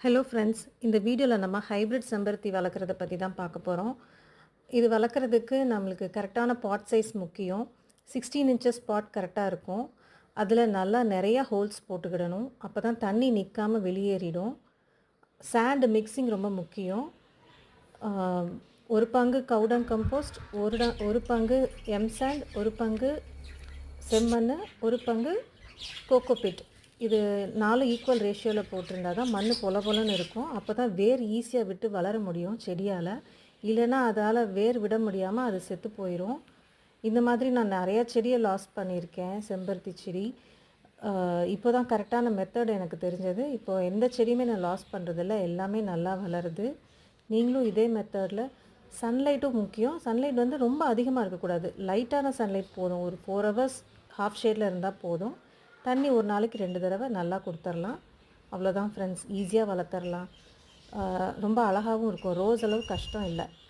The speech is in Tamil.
ஹலோ ஃப்ரெண்ட்ஸ், இந்த வீடியோவில் நம்ம ஹைப்ரிட் செம்பருத்தி வளர்க்குறத பற்றி தான் பார்க்க போகிறோம். இது வளர்க்குறதுக்கு நம்மளுக்கு கரெக்டான பாட் சைஸ் முக்கியம். 16 இன்ச்சஸ் பாட் கரெக்டாக இருக்கும். அதில் நல்லா நிறையா ஹோல்ஸ் போட்டுக்கிடணும். அப்போ தான் தண்ணி நிற்காமல் வெளியேறிடும். சாண்ட் மிக்சிங் ரொம்ப முக்கியம். ஒரு பங்கு கவுடங் கம்போஸ்ட், ஒரு பங்கு எம்சாண்ட், ஒரு பங்கு செம்மண், ஒரு பங்கு கோகோபிட். இது 4 ஈக்குவல் ரேஷியோவில் போட்டிருந்தா தான் மண் பொல பொலன்னு இருக்கும். அப்போ தான் வேர் ஈஸியாக விட்டு வளர முடியும் செடியால். இல்லைன்னா அதால் வேர் விட முடியாமல் அது செத்து போயிடும். இந்த மாதிரி நான் நிறையா செடியை லாஸ் பண்ணியிருக்கேன். செம்பருத்தி செடி இப்போ தான் கரெக்டான மெத்தட் எனக்கு தெரிஞ்சது. இப்போது எந்த செடியுமே நான் லாஸ் பண்ணுறதில்ல, எல்லாமே நல்லா வளருது. நீங்களும் இதே மெத்தடில். சன்லைட்டும் முக்கியம். சன்லைட் வந்து ரொம்ப அதிகமாக இருக்கக்கூடாது, லைட்டான சன்லைட் போதும். ஒரு 4 ஹவர்ஸ் ஹாஃப் ஷேடில் இருந்தால் போதும். தண்ணி ஒரு நாளைக்கு 2 தடவை நல்லா கொடுத்துர்லாம். அவ்வளோதான் ஃப்ரெண்ட்ஸ், ஈஸியாக வளர்த்துர்லாம். ரொம்ப அழகாகவும் இருக்கும். ரோஸ் அளவு கஷ்டம் இல்லை.